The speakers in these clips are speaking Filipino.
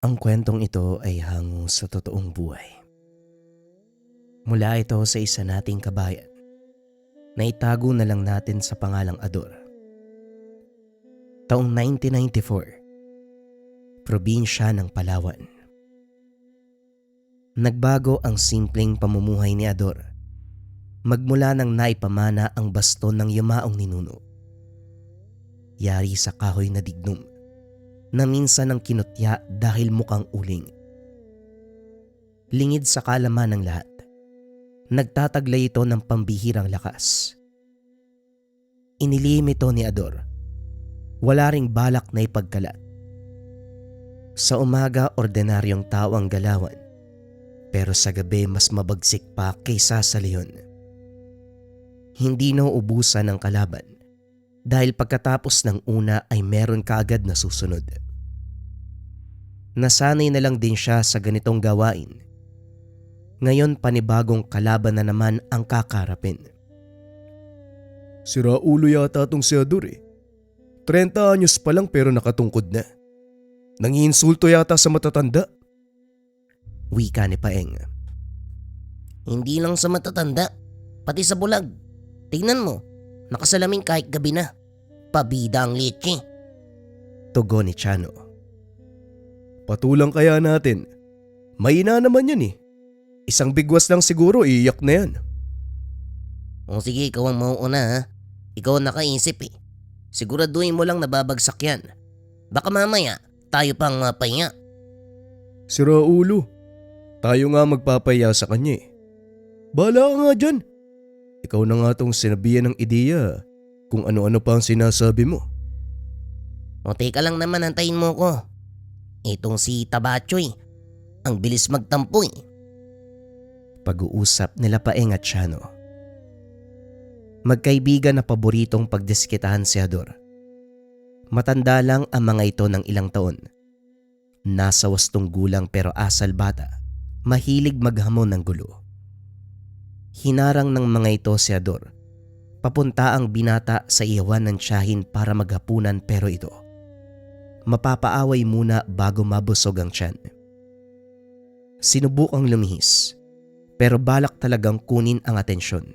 Ang kwentong ito ay hango sa totoong buhay. Mula ito sa isa nating kabayan na itago na lang natin sa pangalang Ador. Taong 1994, probinsya ng Palawan. Nagbago ang simpleng pamumuhay ni Ador magmula nang naipamana ang baston ng yumaong ninuno. Yari sa kahoy na dignum na minsan ang kinutya dahil mukhang uling. Lingid sa kalaman ng lahat, nagtataglay ito ng pambihirang lakas. Inilihim ito ni Ador. Wala ring balak na ipagkalat. Sa umaga, ordinaryong tao ang galawan, pero sa gabi mas mabagsik pa kaysa sa leon. Hindi nauubusan ng kalaban dahil pagkatapos ng una ay meron kaagad na susunod. Nasanay na lang din siya sa ganitong gawain. Ngayon panibagong kalaban na naman ang kakarapin. Sira ulo yata tong si Ador eh. 30 anyos pa lang pero nakatungkod na. Nangiinsulto yata sa matatanda. Wika ni Paeng. Hindi lang sa matatanda, pati sa bulag. Tingnan mo, nakasalamin kahit gabi na. Pabida ang leche. Tugon ni Chano. Patulang kaya natin. Mahina naman yan eh. Isang bigwas lang siguro iiyak na yan. O sige, ikaw ang mauuna ha. Ikaw ang nakaisip eh. Siguraduhin mo lang nababagsak yan. Baka mamaya, tayo pang mapahinga. Sira ulo. Tayo nga magpapaya sa kanya eh. Bahala ka nga dyan. Ikaw na nga tong sinabihan ng ideya kung ano-ano pa ang sinasabi mo. O teka lang naman, antayin mo ko. Itong si Tabachoy, ang bilis magtampo eh. Pag-uusap nila Paeng at Chano. Magkaibigan na paboritong pagdiskitahan si Ador. Matanda lang ang mga ito ng ilang taon. Nasa 80 gulang pero asal bata. Mahilig maghamon ng gulo. Hinarang ng mga ito si Ador. Papunta ang binata sa iyawan ng tiyahin para maghapunan pero ito. Mapapaaway muna bago mabusog ang tiyan. Sinubukang lumihis pero balak talagang kunin ang atensyon.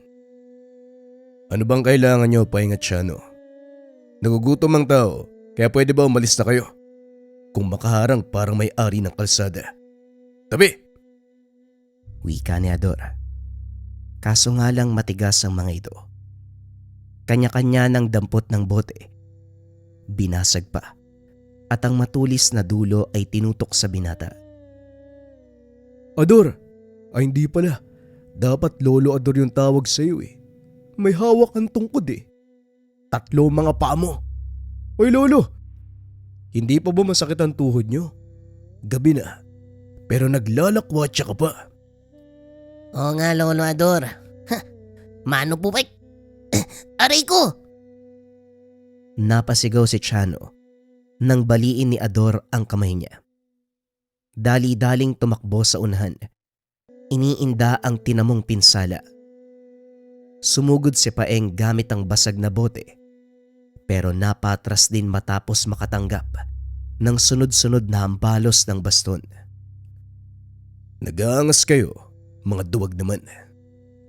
Ano bang kailangan nyo, Paeng at Chano? Nagugutom ang tao, kaya pwede ba umalis na kayo? Kung makaharang parang may-ari ng kalsada. Tabi! Wika ni Ador. Kaso nga lang matigas ang mga ito. Kanya-kanya ng dampot ng bote. Binasag pa. At ang matulis na dulo ay tinutok sa binata. Ador! Ay hindi pala. Dapat Lolo Ador yung tawag sa'yo eh. May hawak ang tungkod eh. 3 mga paa mo. Oy Lolo! Hindi pa ba masakit ang tuhod nyo? Gabi na. Pero naglalakwatsa ka pa. Oo nga, Lolo Ador. Ha, mano po ba? Aray ko! Napasigaw si Chano nang baliin ni Ador ang kamay niya. Dali-daling tumakbo sa unahan. Iniinda ang tinamong pinsala. Sumugod si Paeng gamit ang basag na bote. Pero napatras din matapos makatanggap ng sunod-sunod na hambalos ng baston. Nag-aangas kayo, mga duwag naman.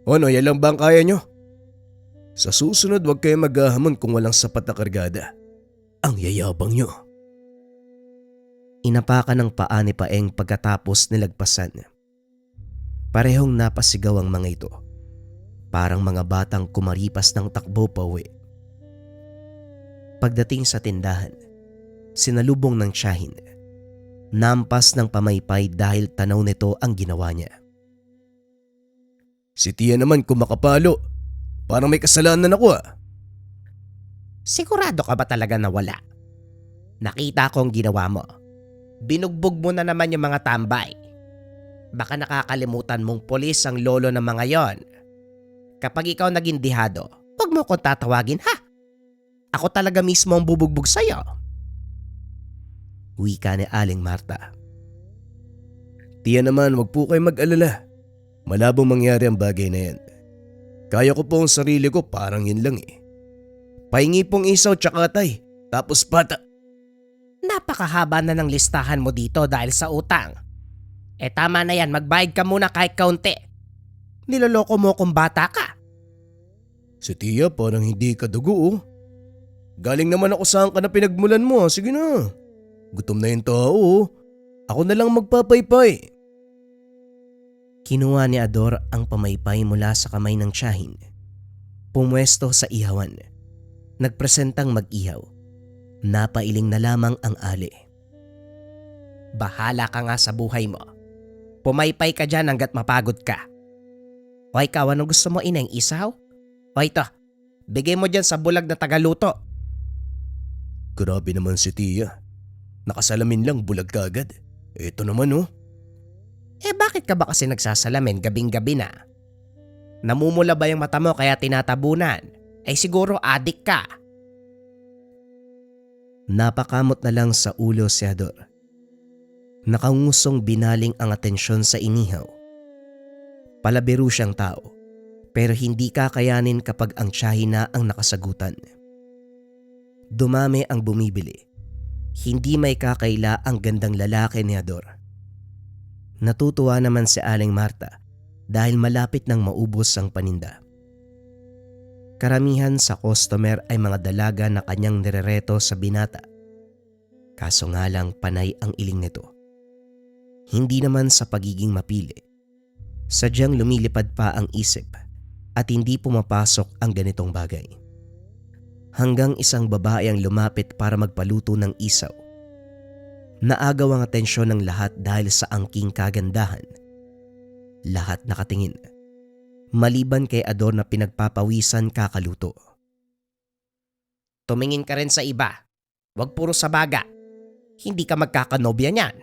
Ano, yan lang ba ang kaya nyo? Sa susunod wag kayo maghahamon kung walang sapat na kargada. Ang yayabang nyo. Inapakan ng paa ni Paeng pagkatapos nilagpasan. Parehong napasigaw ang mga ito. Parang mga batang kumaripas ng takbo pa uwi. Pagdating sa tindahan, sinalubong ng tiyahin. Nampas ng pamaypay dahil tanaw nito ang ginawa niya. Si Tia naman kumakapalo. Parang may kasalanan ako ah. Sigurado ka ba talaga na wala? Nakita ko ang ginawa mo. Binugbog mo na naman yung mga tambay. Baka nakakalimutan mong polis ang lolo ng mga yon. Kapag ikaw naging dihado, huwag mo kong tatawagin ha. Ako talaga mismo ang bubugbog sa'yo. Wika ni Aling Marta. Tia naman, wag po kayo mag-alala. Malabong mangyari ang bagay na yan. Kaya ko po ang sarili ko, parang yun lang eh. Pahingi pong isaw tsaka tay, tapos bata. Napakahaba na ng listahan mo dito dahil sa utang. Tama na yan, magbayad ka muna kahit kaunti. Niloloko mo kung bata ka. Si Tia parang hindi ka dugo oh. Galing naman ako saan ka na pinagmulan mo. Sige na. Gutom na yung tao oh. Ako na lang magpapaypay. Kinuha ni Ador ang pamaypay mula sa kamay ng tiyahin. Pumwesto sa ihawan. Nagpresentang mag-ihaw. Napailing na lamang ang ali. Bahala ka nga sa buhay mo. Pumaypay ka dyan hanggat mapagod ka. O ikaw, anong gusto mo, ineng? Isaw? O ito, bigay mo dyan sa bulag na tagaluto. Grabe naman si Tia. Nakasalamin lang bulag ka agad. Ito naman oh. Bakit ka ba kasi nagsasalamin gabing-gabi na? Namumula ba yung mata mo kaya tinatabunan? Siguro adik ka. Napakamot na lang sa ulo si Ador. Nakangusong binaling ang atensyon sa inihaw. Palabiro siyang tao, pero hindi kakayanin kapag ang tiyahin na ang nakasagutan. Dumami ang bumibili. Hindi may kakaila ang gandang lalaki ni Ador. Natutuwa naman si Aling Marta dahil malapit nang maubos ang paninda. Karamihan sa customer ay mga dalaga na kanyang nirereto sa binata. Kaso nga lang panay ang iling nito. Hindi naman sa pagiging mapili. Sadyang lumilipad pa ang isip at hindi pumapasok ang ganitong bagay. Hanggang isang babae ang lumapit para magpaluto ng isaw. Naagaw ang atensyon ng lahat dahil sa angking kagandahan. Lahat nakatingin. Maliban kay Ador na pinagpapawisan kakaluto. Tumingin ka rin sa iba. Huwag puro sa baga. Hindi ka magkakanobya niyan.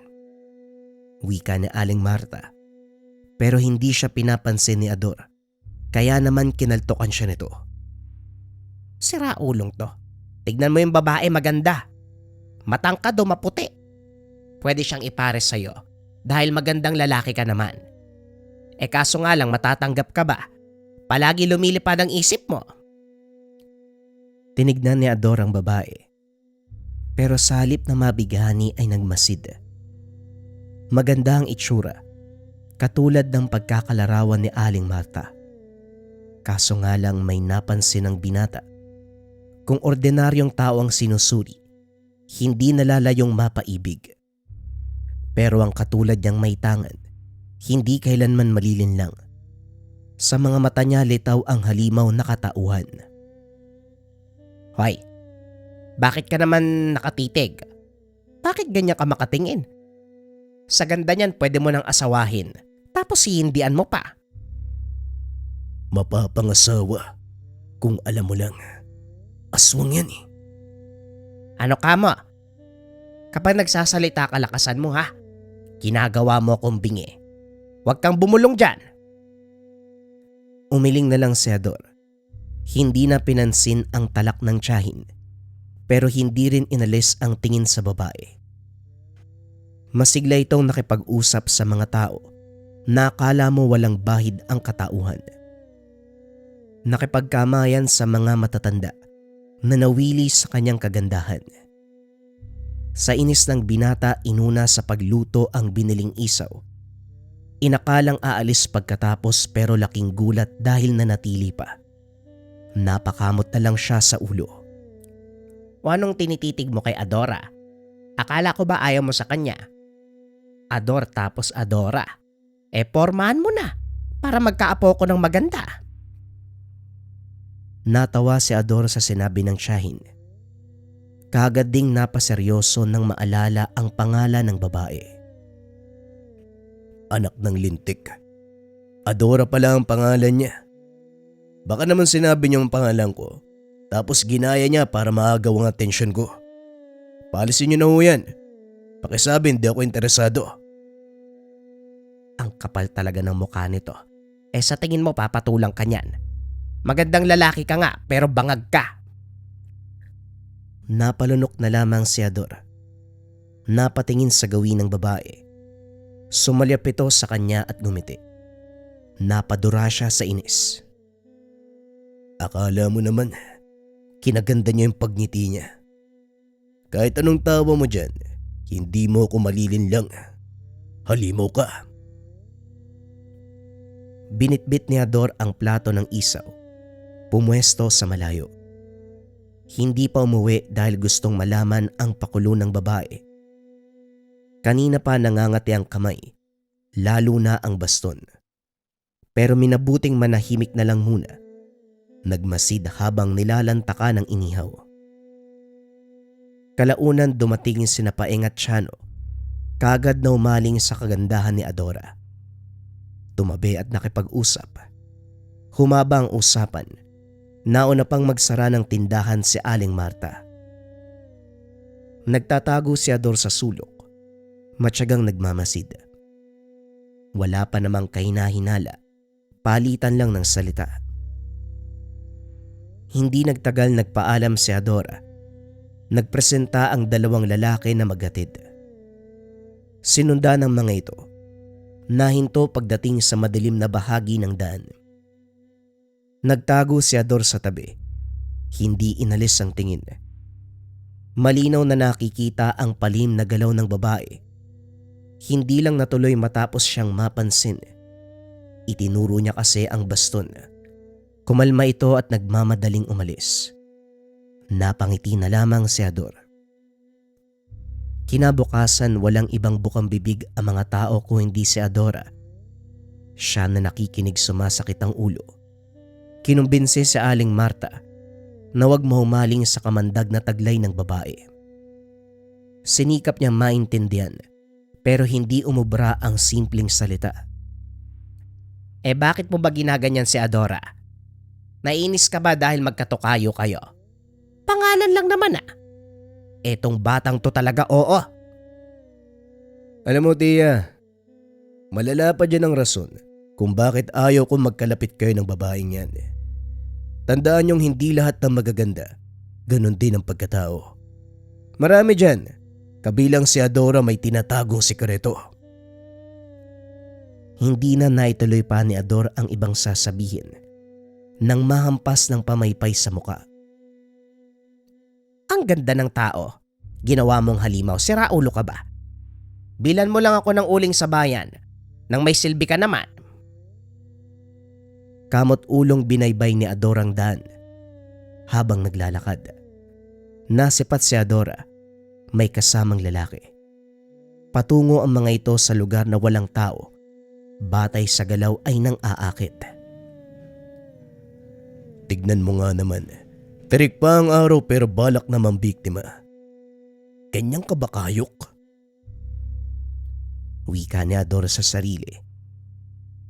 Wika ni Aling Marta. Pero hindi siya pinapansin ni Ador. Kaya naman kinaltokan siya nito. Sira ulong to. Tignan mo yung babae, maganda. Matangkad o maputi. Pwede siyang ipares sa'yo dahil magandang lalaki ka naman. Kaso nga lang, matatanggap ka ba? Palagi lumilipad ang isip mo. Tinignan ni Ador ang babae. Pero sa halip na mabigani ay nagmasid. Maganda ang itsura, katulad ng pagkakalarawan ni Aling Marta. Kaso nga lang may napansin ang binata. Kung ordinaryong tao ang sinusuri, hindi nalalayong mapaibig. Pero ang katulad niyang may tangan, hindi kailanman malilinlang. Sa mga mata niya litaw ang halimaw na katauhan. Hoy, bakit ka naman nakatitig? Bakit ganyan ka makatingin? Sa ganda niyan pwede mo nang asawahin, tapos hihindian mo pa. Mapapangasawa. Kung alam mo lang. Aswang yan eh. Ano ka mo? Kapag nagsasalita ka, lakasan mo ha. Ginagawa mo akong bingi. Huwag kang bumulong dyan. Umiling na lang si Ador. Hindi na pinansin ang talak ng tiyahin, pero hindi rin inalis ang tingin sa babae. Masigla itong nakipag-usap sa mga tao na akala mo walang bahid ang katauhan. Nakipagkamayan sa mga matatanda na nawili sa kanyang kagandahan. Sa inis ng binata, inuna sa pagluto ang biniling isaw. Inakalang aalis pagkatapos pero laking gulat dahil nanatili pa. Napakamot na lang siya sa ulo. O anong tinititig mo kay Adora? Akala ko ba ayaw mo sa kanya? Ador tapos Adora. Pormahan mo na para magkaapo ko ng maganda. Natawa si Ador sa sinabi ng tiyahin. Kaagad ding napaseryoso nang maalala ang pangalan ng babae. Anak ng lintik. Adora pala ang pangalan niya. Baka naman sinabi niya ang pangalan ko, tapos ginaya niya para maagaw ang atensyon ko. Paalisin niyo na ho yan. Pakisabi hindi ako interesado. Ang kapal talaga ng mukha nito. Sa tingin mo papatulang ka niyan. Magandang lalaki ka nga pero bangag ka. Napalunok na lamang si Ador. Napatingin sa gawin ng babae. Sumalyap ito sa kanya at ngumiti. Napadura siya sa inis. Akala mo naman, kinaganda niya yung pagngiti niya. Kahit anong tawa mo dyan, hindi mo ko malilinlang. Halimaw ka. Binitbit ni Ador ang plato ng isaw. Pumwesto sa malayo. Hindi pa umuwi dahil gustong malaman ang pakulo ng babae. Kanina pa nangangati ang kamay, lalo na ang baston. Pero minabuting manahimik na lang muna. Nagmasid habang nilalantaka ng inihaw. Kalaunan dumating sina Paeng at Tiano, kagad na umaling sa kagandahan ni Adora. Tumabi at nakipag-usap. Humaba ang usapan. Nauna pang magsara ng tindahan si Aling Marta. Nagtatago si Ador sa sulok. Matyagang nagmamasid. Wala pa namang kahinahinala. Palitan lang ng salita. Hindi nagtagal nagpaalam si Adora. Nagpresenta ang dalawang lalaki na maghatid. Sinunda ng mga ito. Nahinto pagdating sa madilim na bahagi ng daan. Nagtago si Ador sa tabi. Hindi inalis ang tingin. Malinaw na nakikita ang palim na galaw ng babae. Hindi lang natuloy matapos siyang mapansin. Itinuro niya kasi ang baston. Kumalma ito at nagmamadaling umalis. Napangiti na lamang si Ador. Kinabukasan walang ibang bukang bibig ang mga tao kung hindi si Adora. Siya na nakikinig sumasakit ang ulo. Kinumbinsi si Aling Marta na huwag mahumaling sa kamandag na taglay ng babae. Sinikap niya maintindihan pero hindi umubra ang simpleng salita. Bakit mo ba ginaganyan si Adora? Nainis ka ba dahil magkatukayo kayo? Pangalan lang naman Etong batang to talaga oo. Alam mo, Tia, malala pa dyan ang rason kung bakit ayaw kong magkalapit kayo ng babaeng yan. Tandaan niyong hindi lahat ng magaganda, ganun din ang pagkatao. Marami dyan, kabilang si Adora may tinatagong sikreto. Hindi na naituloy pa ni Ador ang ibang sasabihin nang mahampas ng pamaypay sa muka. Ang ganda ng tao. Ginawa mong halimaw, sira ulo ka ba? Bilan mo lang ako ng uling sa bayan nang may silbi ka naman. Kamot ulong binaybay ni Ador ang daan habang naglalakad. Nasipat si Adora, may kasamang lalaki. Patungo ang mga ito sa lugar na walang tao. Batay sa galaw ay nang aakit. Tignan mo nga naman. Tirik pa ang araw pero balak namang biktima. Ganyang ka ba kayok? Wika ni Ador sa sarili.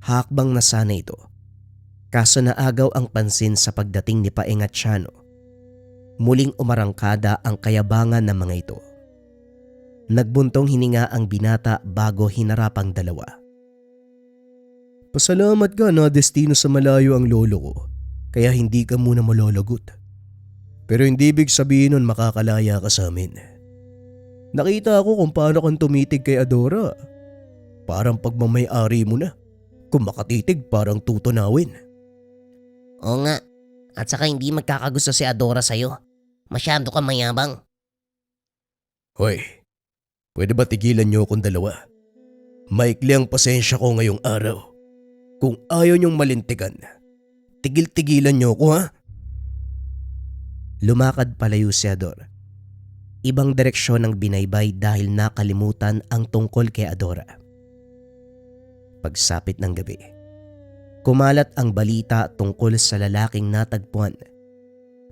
Hakbang na sana ito. Kaso naagaw ang pansin sa pagdating ni Paeng at Tiano. Muling umarangkada ang kayabangan ng mga ito. Nagbuntong hininga ang binata bago hinarap ang dalawa. Pasalamat ka na destino sa malayo ang lolo ko, kaya hindi ka muna malalagot. Pero hindi ibig sabihin nun makakalaya ka sa amin. Nakita ko kung paano kang tumitig kay Adora. Parang pagmamay-ari mo na. Kung makatitig parang tutunawin. Oo nga. At saka hindi magkakagusto si Adora sa'yo. Masyado ka mayabang. Hoy, pwede ba tigilan niyo akong dalawa? Maikli ang pasensya ko ngayong araw. Kung ayaw niyong malintikan, tigil-tigilan niyo ako ha? Lumakad palayo si Ador. Ibang direksyon ang binaybay dahil nakalimutan ang tungkol kay Adora. Pagsapit ng gabi, kumalat ang balita tungkol sa lalaking natagpuan.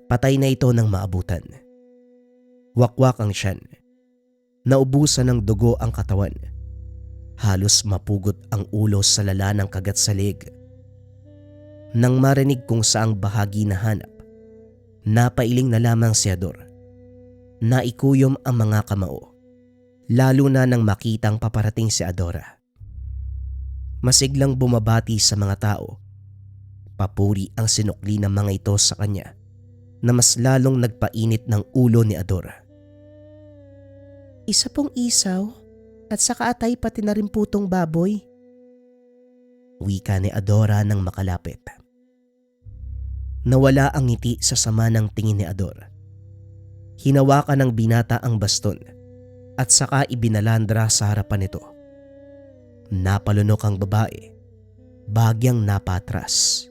Patay na ito nang maabutan. Wakwak ang tiyan. Naubusan ng dugo ang katawan. Halos mapugot ang ulo sa lala ng kagat sa leeg. Nang marinig kung saang bahagi nahanap, napailing na lamang si Ador. Naikuyom ang mga kamao, lalo na nang makitang paparating si Adora. Masiglang bumabati sa mga tao. Papuri ang sinukli ng mga ito sa kanya na mas lalong nagpainit ng ulo ni Adora. Isa pong isaw at saka atay pati na rin putong baboy. Wika ni Adora nang makalapit. Nawala ang ngiti sa sama ng tingin ni Ador. Hinawakan ng binata ang baston at saka ibinalandra sa harapan nito. Napalunok ang babae, bahagyang napatras.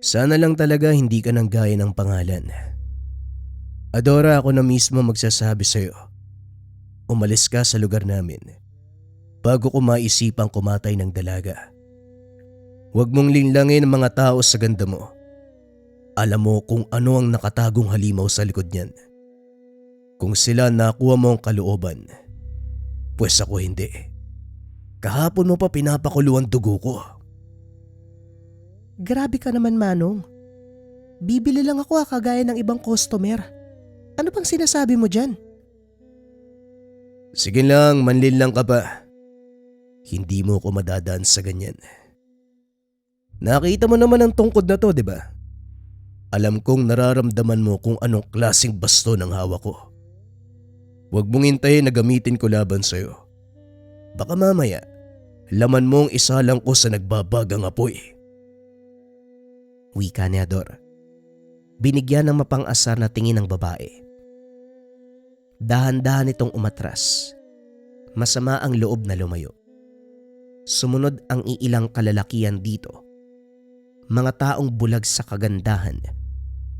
Sana lang talaga hindi ka nang gaya ng pangalan. Adora, ako na mismo magsasabi sa'yo. Umalis ka sa lugar namin bago ko maisipang kumatay ng dalaga. Huwag mong linlangin ang mga tao sa ganda mo. Alam mo kung ano ang nakatagong halimaw sa likod niyan. Kung sila nakuha mo ang kalooban, pues ako hindi. Kahapon mo pa pinapakulo ang dugo ko. Grabe ka naman, Manong. Bibili lang ako kagaya ng ibang customer. Ano bang sinasabi mo dyan? Sige lang, manlin lang ka pa. Hindi mo ko madadaan sa ganyan. Nakita mo naman ang tungkod na to, di ba? Alam kong nararamdaman mo kung anong klaseng baston ang hawak ko. Huwag mong hintayin na gamitin ko laban sa'yo. Baka mamaya, laman mong isalang ko sa nagbabagang apoy. Wika ni Ador. Binigyan ng mapang-asar na tingin ng babae. Dahan-dahan itong umatras. Masama ang loob na lumayo. Sumunod ang iilang kalalakian dito. Mga taong bulag sa kagandahan.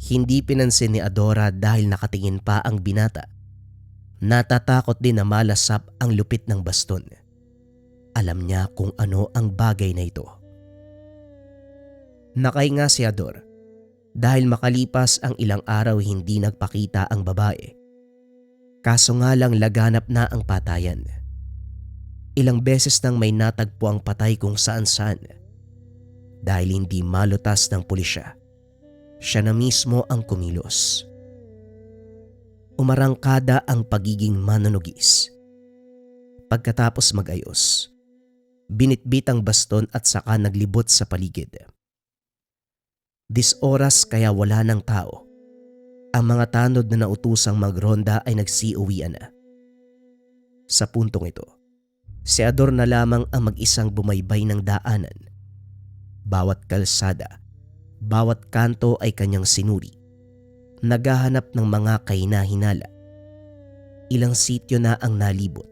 Hindi pinansin ni Adora dahil nakatingin pa ang binata. Natatakot din na malasap ang lupit ng baston. Alam niya kung ano ang bagay na ito. Nakahinga si Ador dahil makalipas ang ilang araw hindi nagpakita ang babae. Kaso nga lang laganap na ang patayan. Ilang beses nang may natagpo ang patay kung saan-saan. Dahil hindi malutas ng pulisya, siya na mismo ang kumilos. Umarangkada ang pagiging manunugis. Pagkatapos magayos, binitbit ang baston at saka naglibot sa paligid. Oras kaya wala ng tao. Ang mga tanod na nautusang magronda ay nagsiuwian na. Sa puntong ito, si Ador na lamang ang mag-isang bumaybay ng daanan. Bawat kalsada, bawat kanto ay kanyang sinuri. Naghahanap ng mga kahina-hinala. Ilang sityo na ang nalibot.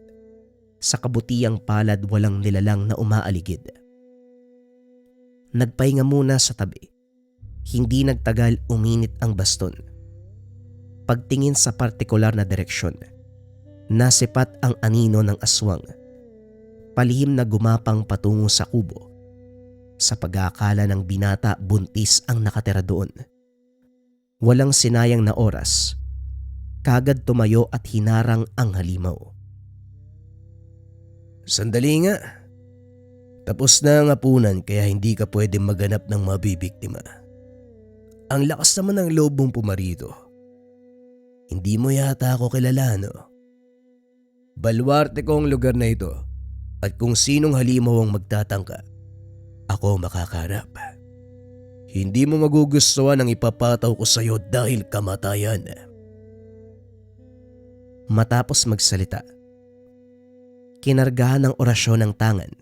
Sa kabutiang palad walang nilalang na umaaligid. Nagpahinga muna sa tabi. Hindi nagtagal uminit ang baston. Pagtingin sa partikular na direksyon, nasipat ang anino ng aswang. Palihim na gumapang patungo sa kubo. Sa pag-aakala ng binata, buntis ang nakatira doon. Walang sinayang na oras. Kagad tumayo at hinarang ang halimaw. Sandali nga. Tapos na ang hapunan kaya hindi ka pwede maghanap ng mabibiktima. Ang lakas naman ng loob mong pumarito. Hindi mo yata ako kilala, no? Baluarte ko ang lugar na ito at kung sinong halimaw ang magtatangka, ako makakarap. Hindi mo magugustuhan ang ipapataw ko sa'yo dahil kamatayan. Matapos magsalita, kinargahan ng orasyon ng tangan.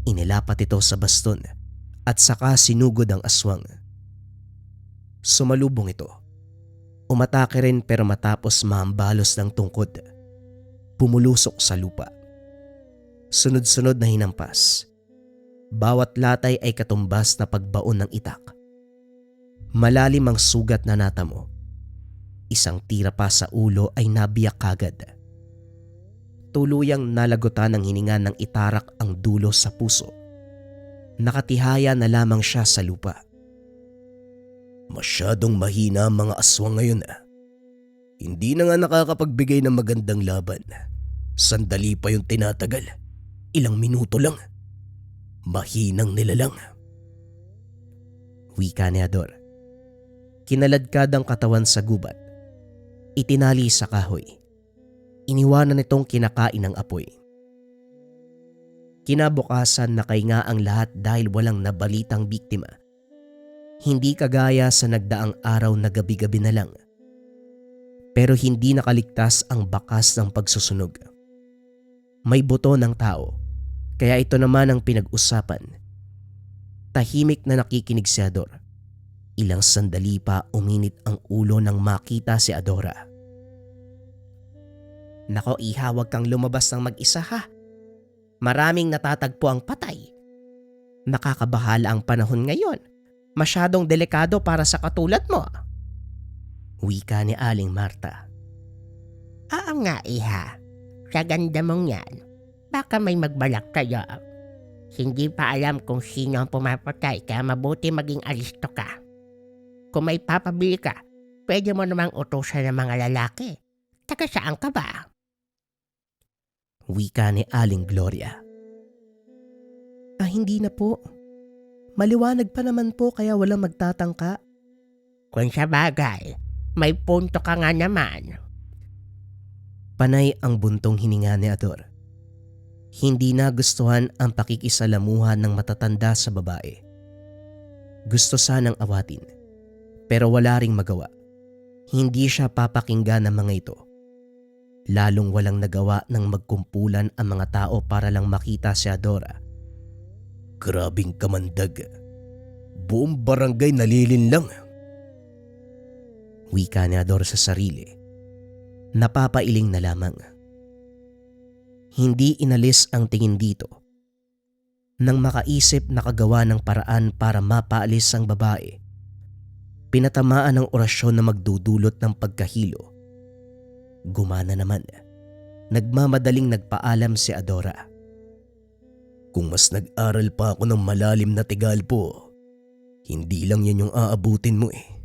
Inilapat ito sa baston at saka sinugod ang aswang. Sumalubong ito. Umatake rin pero matapos mahambalos ng tungkod, pumulusok sa lupa. Sunod-sunod na hinampas. Bawat latay ay katumbas na pagbaon ng itak. Malalim ang sugat na natamo. Isang tira pa sa ulo ay nabiyak kagad. Tuluyang nalagutan ng hininga ng itarak ang dulo sa puso. Nakatihaya na lamang siya sa lupa. Masyadong mahina ang mga aswang ngayon. Hindi na nga nakakapagbigay ng magandang laban. Sandali pa yung tinatagal. Ilang minuto lang. Mahinang nilalang. Wika ni Ador. Kinaladkad ang katawan sa gubat. Itinali sa kahoy. Iniwanan nitong kinakain ng apoy. Kinabukasan nakahinga ang lahat dahil walang nabalitang biktima. Hindi kagaya sa nagdaang araw na gabi-gabi na lang. Pero hindi nakaligtas ang bakas ng pagsusunog. May buto ng tao, kaya ito naman ang pinag-usapan. Tahimik na nakikinig si Ador. Ilang sandali pa uminit ang ulo nang makita si Adora. Nako iha, huwag kang lumabas ng mag-isa ha. Maraming natatagpo ang patay. Nakakabahala ang panahon ngayon. Masyadong delikado para sa katulad mo. Wika ni Aling Marta. Oo nga, iha. Sa ganda mong yan, baka may magbalak kayo. Hindi pa alam kung sino ang pumapatay kaya mabuti maging alisto ka. Kung may papabili ka, pwede mo namang utusan ng mga lalaki. Taga saan ka ba? Wika ni Aling Gloria. Hindi na po. Maliwanag pa naman po kaya walang magtatangka. Kung sa bagay, may punto ka nga naman. Panay ang buntong hininga ni Ador. Hindi nagustuhan ang pakikisalamuhan ng matatanda sa babae. Gusto sanang awatin, pero wala ring magawa. Hindi siya papakinggan ng mga ito. Lalong walang nagawa ng magkumpulan ang mga tao para lang makita si Adora. Grabing kamandag. Buong barangay nalilin lang. Wika ni Ador sa sarili. Napapailing na lamang. Hindi inalis ang tingin dito. Nang makaisip nakagawa ng paraan para mapaalis ang babae, pinatamaan ng orasyon na magdudulot ng pagkahilo. Gumana naman. Nagmamadaling nagpaalam si Adora. Kung mas nag-aral pa ako ng malalim na Tigalpo, hindi lang yan yung aabutin mo eh.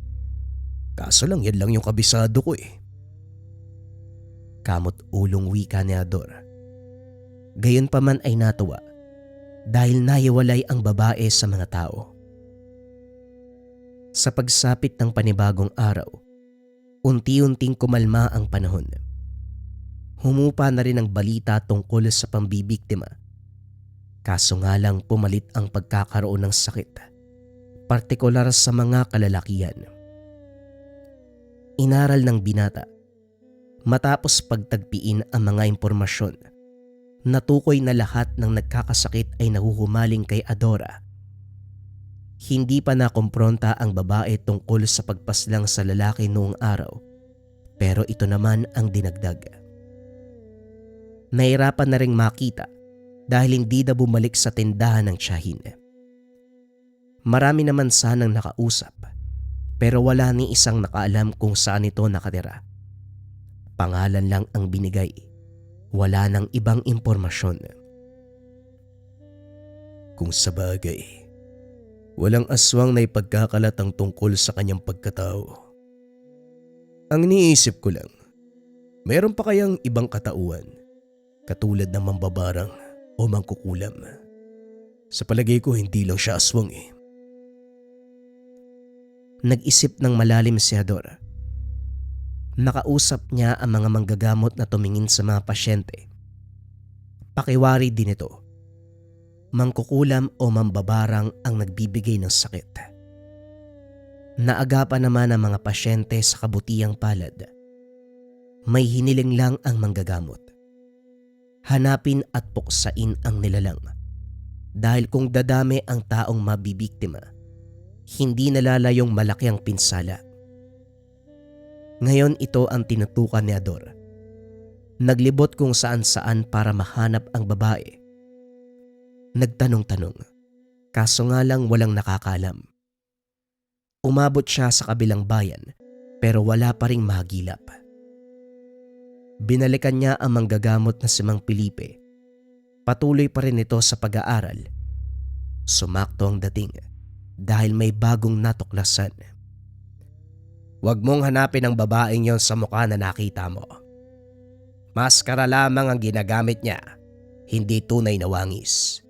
Kaso lang yan lang yung kabisado ko eh. Kamot ulong wika ni Ador. Gayon pa man ay natuwa dahil nahiwalay ang babae sa mga tao. Sa pagsapit ng panibagong araw, unti-unting kumalma ang panahon. Humupa na rin ang balita tungkol sa pambibiktima. Kaso nga lang pumalit ang pagkakaroon ng sakit, partikular sa mga kalalakihan. Inaral ng binata. Matapos pagtagpiin ang mga impormasyon, natukoy na lahat ng nagkakasakit ay nahuhumaling kay Adora. Hindi pa nakompronta ang babae tungkol sa pagpaslang sa lalaki noong araw, pero ito naman ang dinagdag. Nahirapan na ring makita dahil hindi na bumalik sa tindahan ng tiyahin. Marami naman sanang nakausap, pero wala ni isang nakaalam kung saan ito nakatira. Pangalan lang ang binigay. Wala nang ibang impormasyon. Kung sa bagay, walang aswang na ipagkakalat ang tungkol sa kanyang pagkatao. Ang iniisip ko lang, meron pa kayang ibang katauhan, katulad ng mambabarang o mangkukulam. Sa palagay ko hindi lang siya aswang eh. Nag-isip ng malalim si Adora. Nakausap niya ang mga manggagamot na tumingin sa mga pasyente. Pakiwari din ito. Mangkukulam o mambabarang ang nagbibigay ng sakit. Naagapan naman ang mga pasyente sa kabutiang palad. May hiniling lang ang manggagamot. Hanapin at puksain ang nilalang. Dahil kung dadami ang taong mabibiktima, hindi nalalayong malaki ang pinsala. Ngayon ito ang tinutukan ni Ador. Naglibot kung saan-saan para mahanap ang babae. Nagtanong-tanong, kaso nga lang walang nakakalam. Umabot siya sa kabilang bayan pero wala pa ring mahagilap. Binalikan niya ang manggagamot na si Mang Felipe. Patuloy pa rin ito sa pag-aaral. Sumakto ang dating dahil may bagong natuklasan. Huwag mong hanapin ang babaeng yon sa mukha na nakita mo. Maskara lamang ang ginagamit niya, hindi tunay na wangis.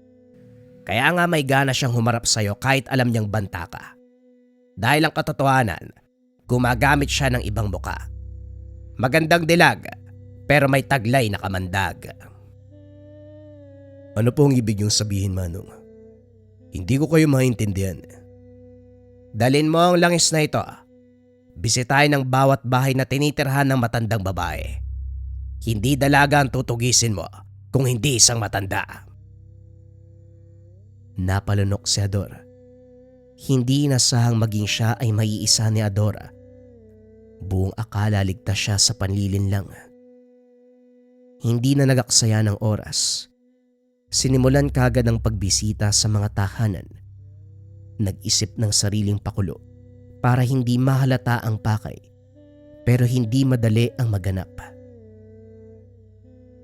Kaya nga may gana siyang humarap sa'yo kahit alam niyang banta ka. Dahil ang katotohanan, gumagamit siya ng ibang muka. Magandang dilag, pero may taglay na kamandag. Ano po ang ibig niyong sabihin, Manong? Hindi ko kayo maintindihan. Dalin mo ang langis na ito. Bisitahin ang bawat bahay na tinitirhan ng matandang babae. Hindi dalaga ang tutugisin mo kung hindi isang matanda. Napalunok si Ador. Hindi inasahang maging siya ay maiisa ni Adora. Buong akala ligtas siya sa panlilinlang. Hindi na nagaksaya ng oras. Sinimulan kagad ang pagbisita sa mga tahanan. Nag-isip ng sariling pakulo para hindi mahalata ang pakay, pero hindi madali ang maganap.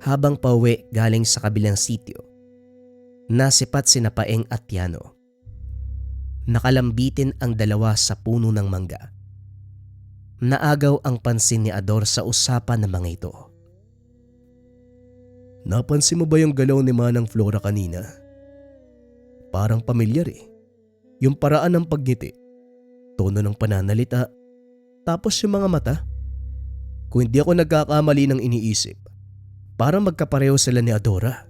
Habang pauwi galing sa kabilang sityo, nasipat sina Paeng at Tiano. Nakalambitin ang dalawa sa puno ng mangga. Naagaw ang pansin ni Ador sa usapan ng mga ito. Napansin mo ba yung galaw ni Manang Flora kanina? Parang pamilyar eh. Yung paraan ng pagngiti, tono ng pananalita, tapos yung mga mata. Kung hindi ako nagkakamali ng iniisip, parang magkapareho sila ni Adora.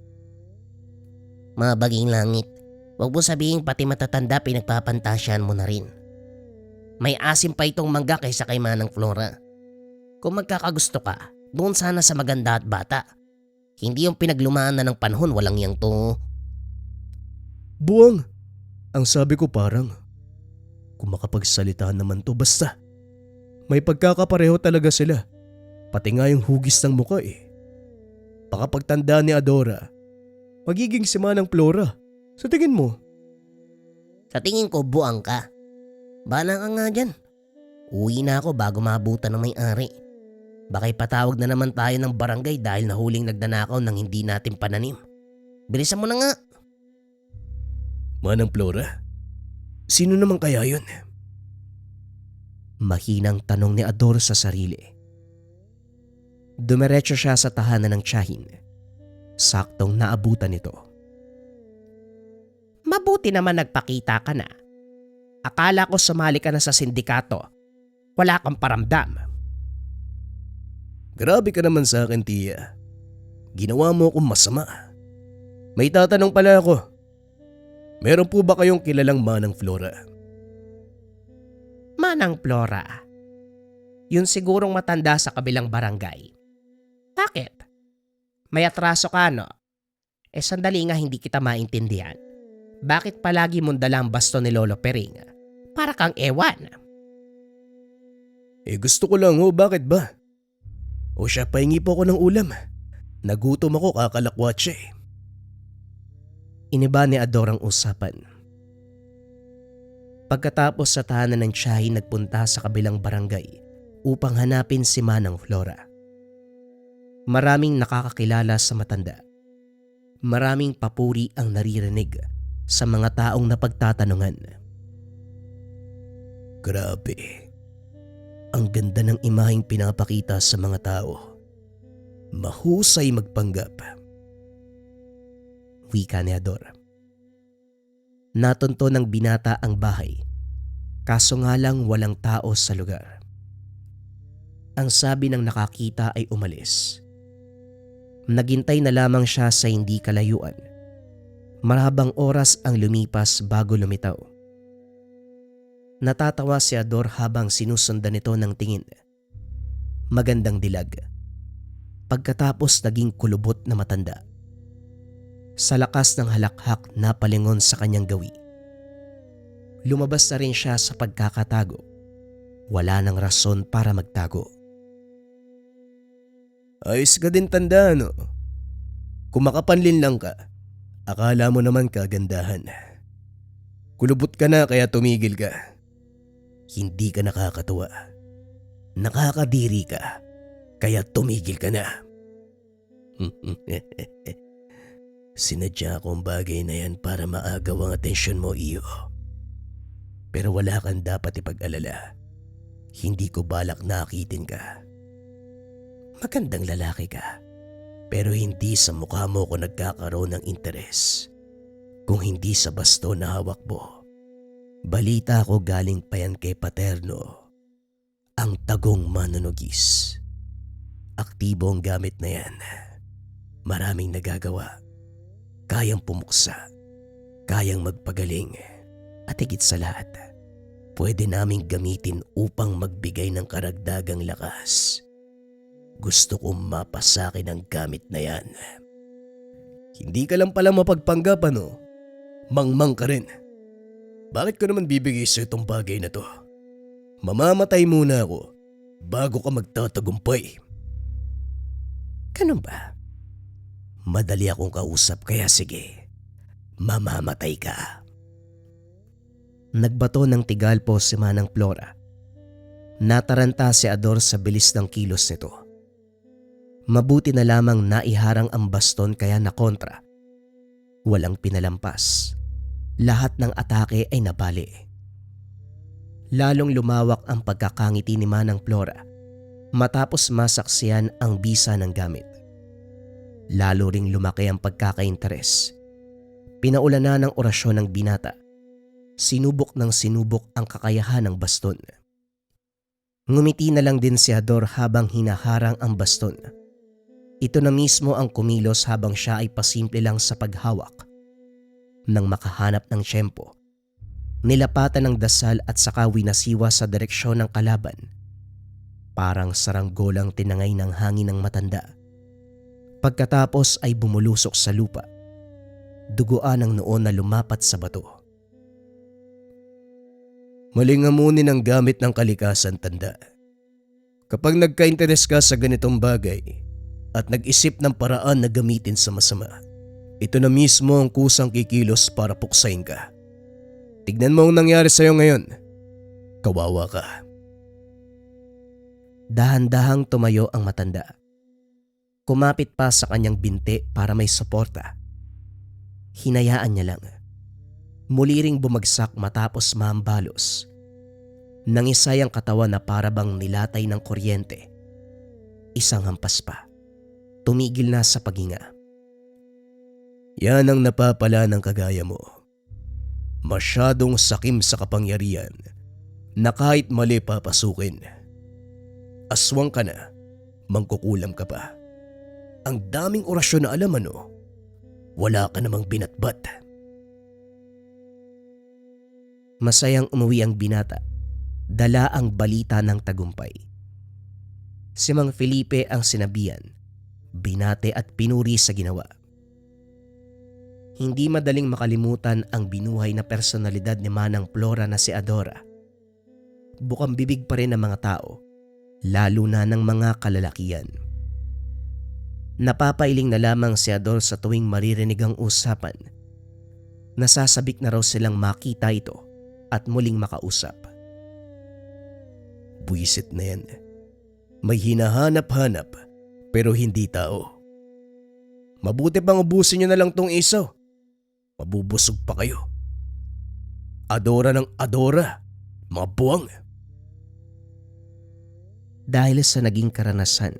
Mabaging langit, huwag mo sabihin pati matatanda pinagpapantasyan mo na rin. May asim pa itong mangga kaysa kay Manang Flora. Kung magkakagusto ka, doon sana sa maganda at bata. Hindi yung pinaglumaan na ng panahon, walang yang to. Buwang, ang sabi ko parang, kung makapagsalita naman to basta. May pagkakapareho talaga sila, pati nga yung hugis ng muka eh. Baka pagtanda ni Adora, magiging si Manang Flora. Sa tingin mo? Sa tingin ko, buang ka. Bahala ka nga dyan. Uwi na ako bago maabutan ng may-ari. Baka ipatawag na naman tayo ng barangay dahil nahuling nagnanakaw ng hindi natin pananim. Bilisan mo na nga. Manang Flora? Sino naman kaya yun? Mahinang tanong ni Ador sa sarili. Dumiretso siya sa tahanan ng tiyahin. Saktong naabutan nito. Mabuti naman nagpakita ka na. Akala ko sumali ka na sa sindikato. Wala kang paramdam. Grabe ka naman sa akin, Tia. Ginawa mo akong masama. May tatanong pala ako. Meron po ba kayong kilalang Manang Flora? Manang Flora. Yun sigurong matanda sa kabilang barangay. Bakit? May atraso ka, no? Sandali nga hindi kita maintindihan. Bakit palagi mong dala ang baston ni Lolo Pering? Para kang ewan. Gusto ko lang bakit ba? O siya, pahingi po ako ng ulam. Nagutom ako kakalakwat siya eh. Iniba ni Ador ang usapan. Pagkatapos sa tahanan ng tiyahin, nagpunta sa kabilang barangay upang hanapin si Manang Flora. Maraming nakakakilala sa matanda. Maraming papuri ang naririnig sa mga taong napagtatanungan. Grabe. Ang ganda ng imaheng pinapakita sa mga tao. Mahusay magpanggap. Wika ni Ador. Natunto ng binata ang bahay, kaso nga lang walang tao sa lugar. Ang sabi ng nakakita ay umalis. Naghintay na lamang siya sa hindi kalayuan. Mahabang oras ang lumipas bago lumitaw. Natatawa si Ador habang sinusundan nito ng tingin. Magandang dilag. Pagkatapos naging kulubot na matanda. Sa lakas ng halakhak na palingon sa kanyang gawi. Lumabas na rin siya sa pagkakatago. Wala nang rason para magtago. Ayos ka din tanda, no? Kung makapanlin lang ka, akala mo naman kagandahan. Kulubot ka na kaya tumigil ka. Hindi ka nakakatuwa. Nakakadiri ka, kaya tumigil ka na. Sinadya ko ang bagay na yan para maagaw ang atensyon mo, iyo. Pero wala kang dapat ipag-alala. Hindi ko balak nakitin ka. Magandang lalaki ka, pero hindi sa mukha mo ko nagkakaroon ng interes. Kung hindi sa basto na hawak mo. Balita ko galing pa yan kay Paterno, ang tagong manunugis. Aktibo ang gamit na yan. Maraming nagagawa. Kayang pumuksa, kayang magpagaling, at higit sa lahat, pwede naming gamitin upang magbigay ng karagdagang lakas. Gusto kong mapasakin ang gamit na yan. Hindi ka lang pala mapagpanggap, ano? Mangmang ka rin. Bakit ko naman bibigay sa itong bagay na to? Mamamatay muna ako bago ka magtatagumpay. Ganun ba? Madali akong kausap kaya sige, mamamatay ka. Nagbato ng tigalpo si Manang Flora. Nataranta si Ador sa bilis ng kilos nito. Mabuti na lamang naiharang ang baston kaya nakontra. Walang pinalampas. Lahat ng atake ay nabali. Lalong lumawak ang pagkakangiti ni Manang Flora matapos masaksiyan ang bisa ng gamit. Lalo ring lumaki ang pagkakainteres. Pinaulanan ng orasyon ng binata. Sinubok ng sinubok ang kakayahan ng baston. Ngumiti na lang din si Ador habang hinaharang ang baston. Ito na mismo ang kumilos habang siya ay pasimple lang sa paghawak. Nang makahanap ng tiyempo, nilapatan ng dasal at saka winasiwa sa direksyon ng kalaban. Parang saranggolang tinangay ng hangin ng matanda. Pagkatapos ay bumulusok sa lupa. Duguan ang noo na lumapat sa bato. Malingamunin ang gamit ng kalikasan, tanda. Kapag nagka-interes ka sa ganitong bagay at nag-isip ng paraan na gamitin sa masama, ito na mismo ang kusang kikilos para puksain ka. Tignan mo ang nangyari sa'yo ngayon. Kawawa ka. Dahan-dahang tumayo ang matanda. Kumapit pa sa kanyang binti para may suporta. Hinayaan niya lang. Muli ring bumagsak matapos mahambalos. Nangisay ang katawan na parabang nilatay ng kuryente. Isang hampas pa. Tumigil na sa paghinga. Yan ang napapala ng kagaya mo. Masyadong sakim sa kapangyarihan na kahit mali papasukin. Aswang ka na, mangkukulam ka pa. Ang daming orasyon na alam ano, wala ka namang binatbat. Masayang umuwi ang binata. Dala ang balita ng tagumpay. Si Mang Felipe ang sinabihan, binate at pinuri sa ginawa. Hindi madaling makalimutan ang binuhay na personalidad ni Manang Flora na si Adora. Bukang bibig pa rin ng mga tao, lalo na ng mga kalalakian. Napapailing na lamang si Ador sa tuwing maririnig ang usapan. Nasasabik na raw silang makita ito at muling makausap. Buwisit na yan. May hinahanap-hanap pero hindi tao. Mabuti pang ubusin nyo na lang tong isaw. Mabubusog pa kayo. Adora ng Adora, mga buwang. Dahil sa naging karanasan,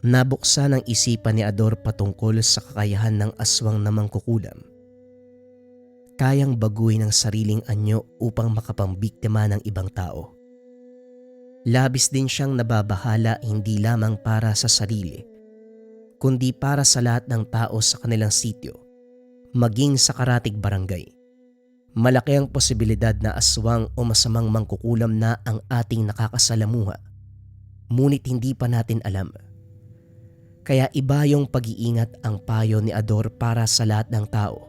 nabuksan ang isipan ni Ador patungkol sa kakayahan ng aswang na mangkukulam. Kayang baguhin ang sariling anyo upang makapambiktima ng ibang tao. Labis din siyang nababahala hindi lamang para sa sarili, kundi para sa lahat ng tao sa kanilang sityo, maging sa karatig barangay. Malaki ang posibilidad na aswang o masamang mangkukulam na ang ating nakakasalamuha, ngunit hindi pa natin alam. Kaya iba yung pag-iingat ang payo ni Ador para sa lahat ng tao.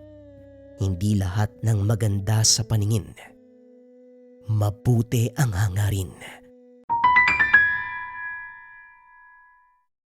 Hindi lahat ng maganda sa paningin. Mabuti ang hangarin.